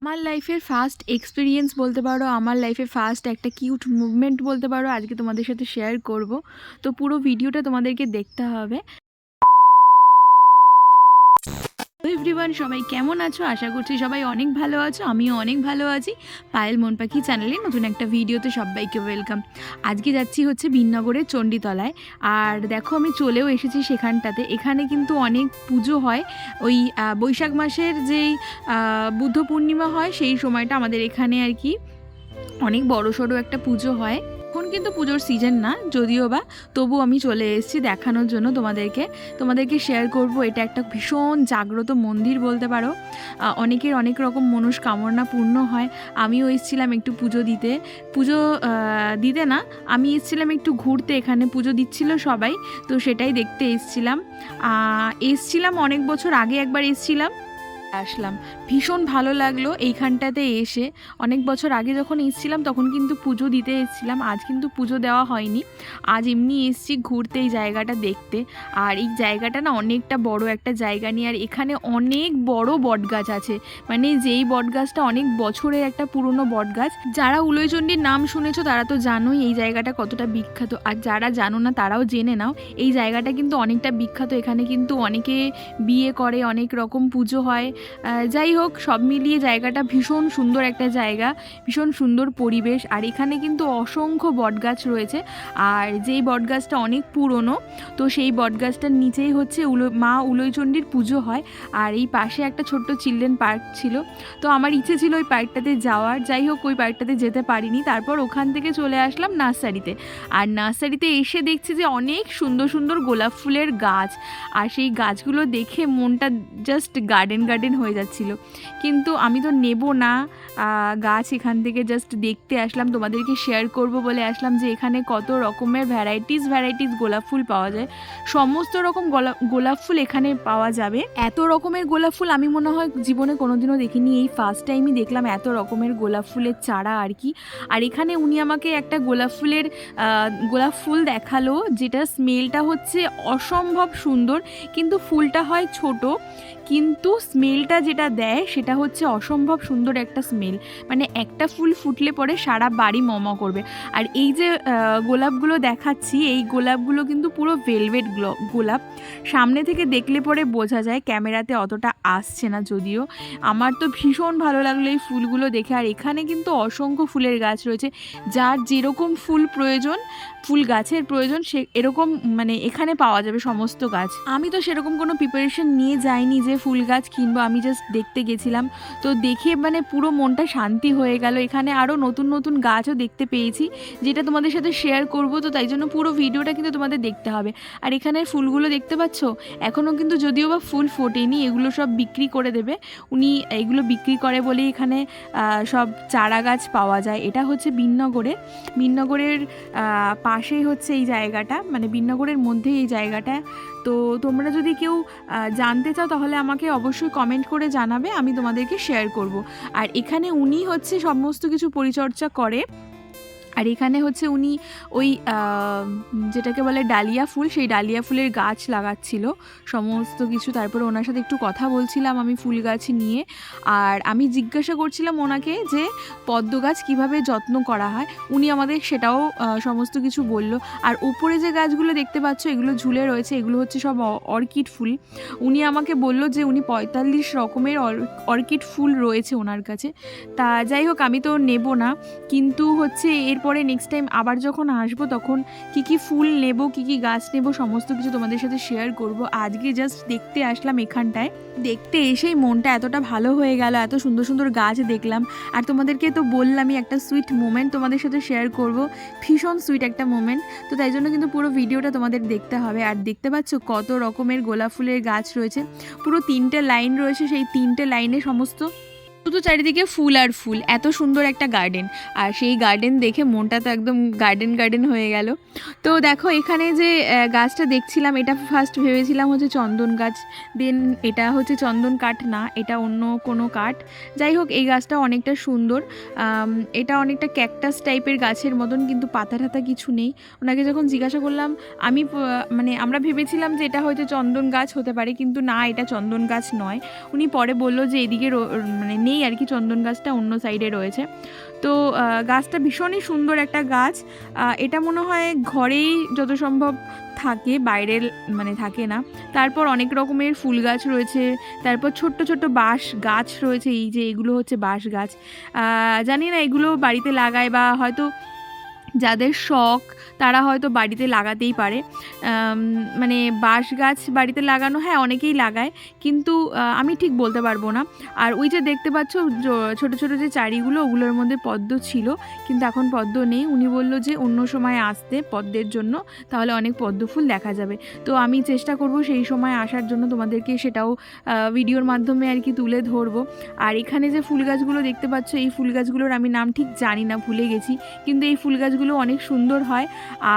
আমার লাইফের first experience বলতে পারো, আমার লাইফে ফার্স্ট একটা কিউট মুভমেন্ট বলতে পারো, আজকে তোমাদের সাথে শেয়ার করব। তো পুরো ভিডিওটা তোমাদেরকে দেখতে হবে। এভরিওয়ান, সবাই কেমন আছো? আশা করছি সবাই অনেক ভালো আছো, আমিও অনেক ভালো আছি। পায়েল মন পাখি চ্যানেলে নতুন একটা ভিডিওতে সবাইকে ওয়েলকাম। আজকে যাচ্ছি হচ্ছে বিননগরের চণ্ডীতলায়। আর দেখো আমি চলেও এসেছি সেখানটাতে। এখানে কিন্তু অনেক পুজো হয়। ওই বৈশাখ মাসের যেই বুদ্ধ পূর্ণিমা হয় সেই সময়টা আমাদের এখানে আর কি অনেক বড়সড় একটা পুজো হয়। এখন কিন্তু পুজোর সিজন না যদিও বা, তবু আমি চলে এসেছি দেখানোর জন্য তোমাদেরকে শেয়ার করব। এটা একটা ভীষণ জাগ্রত মন্দির বলতে পারো। অনেকের অনেক রকম মনস্কামনা পূর্ণ হয়। আমিও এসেছিলাম একটু পুজো দিতে না, আমি এসেছিলাম একটু ঘুরতে। এখানে পুজো দিচ্ছিল সবাই, তো সেটাই দেখতে এসছিলাম অনেক বছর আগে একবার আসলাম। ভীষণ ভালো লাগলো এইখানটাতে এসে। অনেক বছর আগে যখন এসেছিলাম তখন কিন্তু পুজো দিতে এসেছিলাম, আজ কিন্তু পুজো দেওয়া হয়নি। আজ এমনি এসেছি ঘুরতে, এই জায়গাটা দেখতে। আর এই জায়গাটা না অনেকটা বড় একটা জায়গা নিয়ে, আর এখানে অনেক বড় বটগাছ আছে। মানে যেই বটগাছটা অনেক বছরের একটা পুরনো বটগাছ। যারা উলয়চণ্ডীর নাম শুনেছো তারা তো জানোই এই জায়গাটা কতটা বিখ্যাত, আর যারা জানো না তারাও জেনে নাও এই জায়গাটা কিন্তু অনেকটা বিখ্যাত। এখানে কিন্তু অনেকে বিয়ে করে, অনেক রকম পুজো হয়। যাই হোক, সব মিলিয়ে জায়গাটা ভীষণ সুন্দর একটা জায়গা, ভীষণ সুন্দর পরিবেশ। আর এখানে কিন্তু অসংখ্য বটগাছ রয়েছে, আর যেই বটগাছটা অনেক পুরনো, তো সেই বটগাছটার নিচেই হচ্ছে মা উলয়চণ্ডীর পুজো হয়। আর এই পাশে একটা ছোট্ট চিলড্রেন পার্ক ছিল, তো আমার ইচ্ছে ছিল ওই পার্কটাতে যাওয়ার। যাই হোক, ওই পার্কটাতে যেতে পারিনি। তারপর ওখান থেকে চলে আসলাম নার্সারিতে। আর নার্সারিতে এসে দেখছি যে অনেক সুন্দর সুন্দর গোলাপ ফুলের গাছ, আর সেই গাছগুলো দেখে মনটা জাস্ট গার্ডেন হয়ে যাচ্ছিল। কিন্তু আমি তো নেব না গাছ, এখান থেকে জাস্ট দেখতে আসলাম, তোমাদেরকে শেয়ার করব বলে আসলাম যে এখানে কত রকমের ভ্যারাইটিস গোলাপ ফুল পাওয়া যায়। সমস্ত রকম গোলাপ ফুল এখানে পাওয়া যাবে। এত রকমের গোলাপ ফুল আমি মনে হয় জীবনে কোনোদিনও দেখিনি, এই ফার্স্ট টাইমই দেখলাম এত রকমের গোলাপ ফুলের চারা আর কি। আর এখানে উনি আমাকে একটা গোলাপ ফুল দেখালো, যেটা স্মেলটা হচ্ছে অসম্ভব সুন্দর, কিন্তু ফুলটা হয় ছোট, কিন্তু স্মেলটা যেটা দেয় সেটা হচ্ছে অসম্ভব সুন্দর একটা স্মেল। মানে একটা ফুল ফুটলে পরে সারা বাড়ি মমা করবে। আর এই যে গোলাপগুলো দেখাচ্ছি, এই গোলাপগুলো কিন্তু পুরো ভেলভেট গোলাপ। সামনে থেকে দেখলে পরে বোঝা যায়, ক্যামেরাতে অতটা আসছে না যদিও। আমার তো ভীষণ ভালো লাগলো এই ফুলগুলো দেখে। আর এখানে কিন্তু অসংখ্য ফুলের গাছ রয়েছে, যার যেরকম ফুল গাছের প্রয়োজন সে এরকম মানে এখানে পাওয়া যাবে সমস্ত গাছ। আমি তো সেরকম কোনো প্রিপারেশন নিয়ে যাইনি যে ফুল গাছ কিনবো, আমি জাস্ট দেখতে গেছিলাম। তো দেখে মানে পুরো মনটা শান্তি হয়ে গেল। এখানে আরও নতুন নতুন গাছও দেখতে পেয়েছি, যেটা তোমাদের সাথে শেয়ার করব। তো তাই জন্য পুরো ভিডিওটা কিন্তু তোমাদের দেখতে হবে। আর এখানের ফুলগুলো দেখতে পাচ্ছ, এখনও কিন্তু যদিও বা ফুল ফোটেনি, এগুলো সব বিক্রি করে দেবে উনি। এগুলো বিক্রি করে বলেই এখানে সব চারা গাছ পাওয়া যায়। এটা হচ্ছে বিননগরের পাশেই হচ্ছে এই জায়গাটা, মানে বিননগরের মধ্যেই এই জায়গাটা। তো তোমরা যদি কেউ জানতে চাও তাহলে আমাকে অবশ্যই কমেন্ট করে জানাবে, আমি তোমাদেরকে শেয়ার করব। আর এখানে উনি হচ্ছে সমস্ত কিছু পরিচর্যা করে। আর এখানে হচ্ছে উনি ওই যেটাকে বলে ডালিয়া ফুল, সেই ডালিয়া ফুলের গাছ লাগাচ্ছিল সমস্ত কিছু। তারপরে ওনার সাথে একটু কথা বলছিলাম আমি ফুল গাছ নিয়ে। আর আমি জিজ্ঞাসা করছিলাম ওনাকে যে পদ্ম গাছ কীভাবে যত্ন করা হয়, উনি আমাদের সেটাও সমস্ত কিছু বলল। আর উপরে যে গাছগুলো দেখতে পাচ্ছ এগুলো ঝুলে রয়েছে, এগুলো হচ্ছে সব অর্কিড ফুল। উনি আমাকে বলল যে উনি 45 রকমের অর্কিড ফুল রয়েছে ওনার কাছে। তা যাই হোক, আমি তো নেব না, কিন্তু হচ্ছে এরপরে নেক্সট টাইম আবার যখন আসবো তখন কি ফুল নেব, কি গাছ নেব, সমস্ত কিছু তোমাদের সাথে শেয়ার করব। আজকে জাস্ট দেখতে আসলাম এখানটায়, দেখতে এসেই মনটা এতটা ভালো হয়ে গেল, এত সুন্দর সুন্দর গাছ দেখলাম। আর তোমাদেরকে তো বললামই একটা সুইট মোমেন্ট তোমাদের সাথে শেয়ার করব, ভীষণ সুইট একটা মোমেন্ট। তো তাই জন্য কিন্তু পুরো ভিডিওটা তোমাদের দেখতে হবে। আর দেখতে পাচ্ছ কত রকমের গোলাপ ফুলের গাছ রয়েছে, পুরো 3টে লাইন রয়েছে, সেই 3টে লাইনে সমস্ত শুধু চারিদিকে ফুল আর ফুল, এত সুন্দর একটা গার্ডেন। আর সেই গার্ডেন দেখে মনটা তো একদম গার্ডেন হয়ে গেল। তো দেখো এখানে যে গাছটা দেখছিলাম, এটা ফার্স্ট ভেবেছিলাম হচ্ছে চন্দন গাছ, দেন এটা হচ্ছে চন্দন কাঠ না, এটা অন্য কোনো কাঠ। যাই হোক, এই গাছটা অনেকটা সুন্দর। এটা অনেকটা ক্যাকটাস টাইপের গাছের মতন, কিন্তু পাতা টাতা কিছু নেই। ওনাকে যখন জিজ্ঞাসা করলাম, আমরা ভেবেছিলাম যে এটা হয়তো চন্দন গাছ হতে পারে, কিন্তু না, এটা চন্দন গাছ নয়। উনি পরে বললো যে এদিকে মানে নেই আর কি, চন্দন গাছটা অন্য সাইডে রয়েছে। তো গাছটা ভীষণই সুন্দর একটা গাছ। এটা মনে হয় ঘরেই যত সম্ভব থাকে, বাইরের মানে থাকে না। তারপর অনেক রকমের ফুল গাছ রয়েছে, তারপর ছোট্ট ছোট্ট বাঁশ গাছ রয়েছে, এই যে এগুলো হচ্ছে বাঁশ গাছ। জানি না এগুলো বাড়িতে লাগায় বা হয়তো যাদের শখ তারা হয়তো বাড়িতে লাগাতেই পারে। মানে বাঁশ গাছ বাড়িতে লাগানো, হ্যাঁ অনেকেই লাগায়, কিন্তু আমি ঠিক বলতে পারবো না। আর ওই যে দেখতে পাচ্ছ ছোটো ছোটো যে চারিগুলো, ওগুলোর মধ্যে পদ্ম ছিল, কিন্তু এখন পদ্ম নেই। উনি বললো যে অন্য সময় আসতে পদ্মের জন্য, তাহলে অনেক পদ্ম ফুল দেখা যাবে। তো আমি চেষ্টা করব সেই সময় আসার জন্য, তোমাদেরকে সেটাও ভিডিওর মাধ্যমে আর কি তুলে ধরবো। আর এখানে যে ফুল গাছগুলো দেখতে পাচ্ছ, এই ফুল গাছগুলোর আমি নাম ঠিক জানি না, ভুলে গেছি, কিন্তু এই ফুল গাছগুলো অনেক সুন্দর হয়।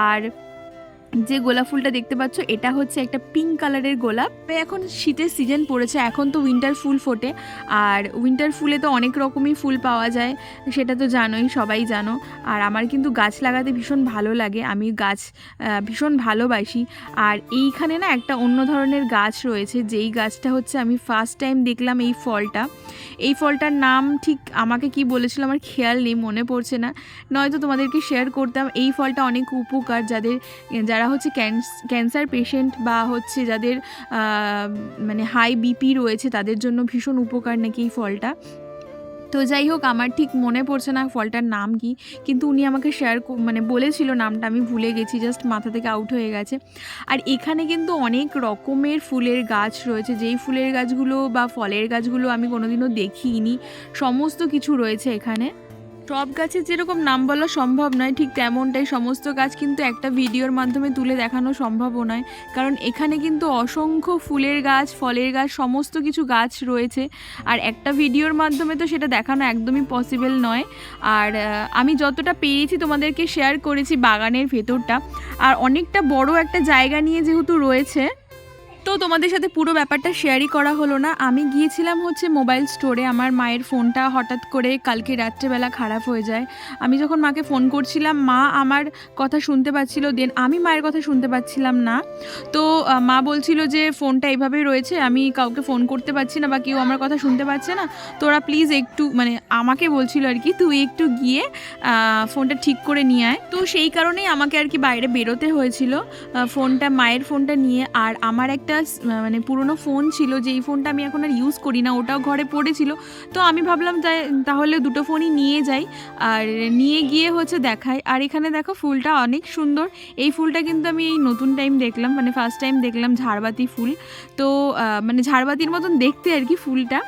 আর যে গোলাপ ফুলটা দেখতে পাচ্ছ, এটা হচ্ছে একটা পিঙ্ক কালারের গোলাপ। এখন শীতের সিজন পড়েছে, এখন তো উইন্টার ফুল ফোটে, আর উইন্টার ফুলে তো অনেক রকমই ফুল পাওয়া যায়, সেটা তো জানোই, সবাই জানো। আর আমার কিন্তু গাছ লাগাতে ভীষণ ভালো লাগে, আমি গাছ ভীষণ ভালোবাসি। আর এইখানে না একটা অন্য ধরনের গাছ রয়েছে, যেই গাছটা হচ্ছে আমি ফার্স্ট টাইম দেখলাম এই ফলটা। এই ফলটার নাম ঠিক আমাকে কি বলেছিল আমার খেয়াল নেই, মনে পড়ছে না, নয়তো তোমাদেরকে শেয়ার করতাম। এই ফলটা অনেক উপকার, যারা হচ্ছে ক্যান্সার পেশেন্ট বা হচ্ছে যাদের মানে হাই বিপি রয়েছে, তাদের জন্য ভীষণ উপকার নাকি এই ফলটা। তো যাই হোক, আমার ঠিক মনে পড়ছে না ফলটার নাম কি, কিন্তু উনি আমাকে মানে বলেছিল নামটা, আমি ভুলে গেছি, জাস্ট মাথা থেকে আউট হয়ে গেছে। আর এখানে কিন্তু অনেক রকমের ফুলের গাছ রয়েছে, যেই ফুলের গাছগুলো বা ফলের গাছগুলো আমি কোনোদিনও দেখিনি, সমস্ত কিছু রয়েছে এখানে। সব গাছের যেরকম নাম বলা সম্ভব নয়, ঠিক তেমনটাই সমস্ত গাছ কিন্তু একটা ভিডিওর মাধ্যমে তুলে দেখানো সম্ভবও নয়, কারণ এখানে কিন্তু অসংখ্য ফুলের গাছ, ফলের গাছ, সমস্ত কিছু গাছ রয়েছে, আর একটা ভিডিওর মাধ্যমে তো সেটা দেখানো একদমই পসিবল নয়। আর আমি যতটা পেরেছি তোমাদেরকে শেয়ার করেছি বাগানের ভেতরটা, আর অনেকটা বড় একটা জায়গা নিয়ে যেহেতু রয়েছে, তো তোমাদের সাথে পুরো ব্যাপারটা শেয়ারই করা হলো না। আমি গিয়েছিলাম হচ্ছে মোবাইল স্টোরে, আমার মায়ের ফোনটা হঠাৎ করে কালকে রাত্রেবেলা খারাপ হয়ে যায়। আমি যখন মাকে ফোন করছিলাম, মা আমার কথা শুনতে পাচ্ছিল, দেন আমি মায়ের কথা শুনতে পাচ্ছিলাম না। তো মা বলছিল যে ফোনটা এইভাবেই রয়েছে, আমি কাউকে ফোন করতে পারছি না বা কেউ আমার কথা শুনতে পাচ্ছে না, তোরা প্লিজ একটু, মানে আমাকে বলছিল আর কি, তুই একটু গিয়ে ফোনটা ঠিক করে নিয়ে আয়। তো সেই কারণেই আমাকে আর কি বাইরে বেরোতে হয়েছিল ফোনটা, মায়ের ফোনটা নিয়ে। আর আমার একটা মানে পুরনো ফোন ছিল, যেই ফোনটা আমি এখন আর ইউজ করি না, ওটাও ঘরে পড়েছিল। তো আমি ভাবলাম তাহলে দুটো ফোনই নিয়ে যাই, আর নিয়ে গিয়ে হচ্ছে দেখাই। আর এখানে দেখো ফুলটা অনেক সুন্দর, এই ফুলটা কিন্তু আমি এই নতুন টাইম দেখলাম, মানে ফার্স্ট টাইম দেখলাম ঝাড়বাতি ফুল। তো মানে ঝাড়বাতির মতন দেখতে আর কি ফুলটা।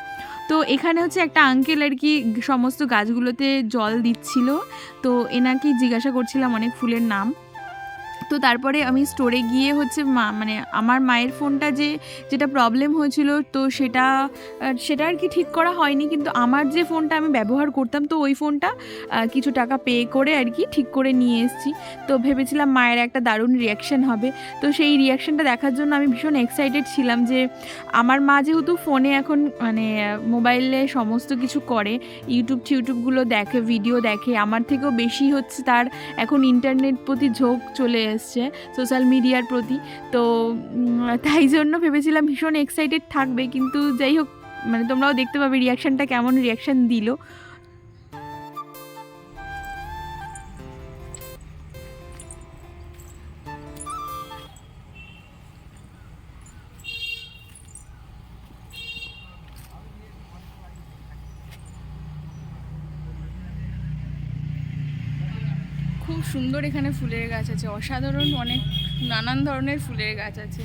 তো এখানে হচ্ছে একটা আঙ্কেল আর কি সমস্ত গাছগুলোতে জল দিচ্ছিল, তো এনাকে জিজ্ঞাসা করছিলাম অনেক ফুলের নাম। তো তারপরে আমি স্টোরে গিয়ে হচ্ছে মানে আমার মায়ের ফোনটা যেটা প্রবলেম হয়েছিল, তো সেটা আর কি ঠিক করা হয়নি, কিন্তু আমার যে ফোনটা আমি ব্যবহার করতাম, তো ওই ফোনটা কিছু টাকা পে করে আর কি ঠিক করে নিয়ে এসেছি। তো ভেবেছিলাম মায়ের একটা দারুণ রিয়াকশান হবে, তো সেই রিয়াকশানটা দেখার জন্য আমি ভীষণ এক্সাইটেড ছিলাম। যে আমার মা যেহেতু ফোনে এখন মানে মোবাইলে সমস্ত কিছু করে, ইউটিউবগুলো দেখে, ভিডিও দেখে, আমার থেকেও বেশি হচ্ছে তার এখন ইন্টারনেট প্রতি ঝোঁক চলে এসছে, সোশ্যাল মিডিয়ার প্রতি। তো তাই জন্য ভেবেছিলাম ভীষণ এক্সাইটেড থাকবে, কিন্তু যাই হোক, মানে তোমরাও দেখতে পাবে রিয়াকশানটা, কেমন রিয়াকশান দিল। খুব সুন্দর এখানে ফুলের গাছ আছে, অসাধারণ, অনেক নানান ধরনের ফুলের গাছ আছে,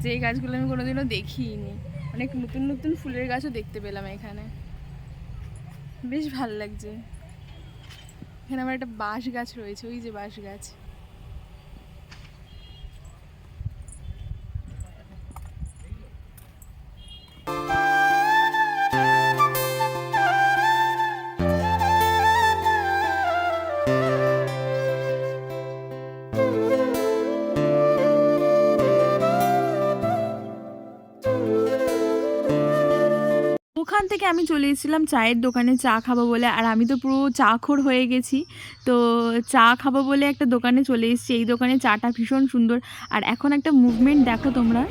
যেই গাছগুলো আমি কোনোদিনও দেখিনি। অনেক নতুন নতুন ফুলের গাছও দেখতে পেলাম এখানে, বেশ ভালো লাগছে। এখানে আমার একটা বাঁশ গাছ রয়েছে, ওই যে বাঁশ গাছ। ওখান থেকে আমি চলে এসেছিলাম চায়ের দোকানে চা খাবো বলে, আর আমি তো পুরো চাখোর হয়ে গেছি। তো চা খাবো বলে একটা দোকানে চলে এসেছি, এই দোকানে চাটা ভীষণ সুন্দর। আর এখন একটা মুভমেন্ট দেখো তোমরা,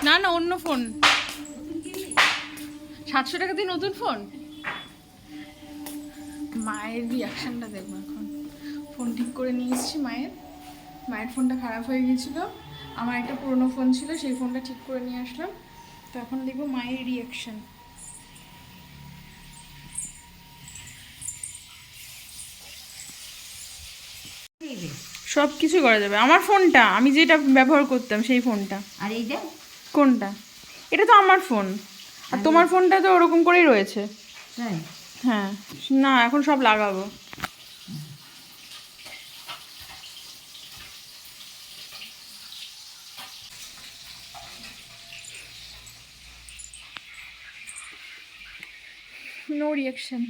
না না, অন্য ফোন। 700 টাকা দিয়ে নতুন ফোন। মায়ের রিয়াকশনটা দেখবো এখন। ফোন ঠিক করে নিয়ে এসেছি মায়ের ফোনটা খারাপ হয়ে গিয়েছিল, আমার একটা পুরনো ফোন ছিল, সেই ফোনটা ঠিক করে নিয়ে আসলাম। তো এখন দেখবো মায়ের রিয়াকশন। সব কিছু করা যাবে। আমার ফোনটা, আমি যেটা ব্যবহার করতাম সেই ফোনটা। আর এইটা কোনটা? এটা তো আমার ফোন, আর তোমার ফোনটা তো ওরকম করেই রয়েছে। তাই? হ্যাঁ, না এখন সব লাগাবো। No reaction.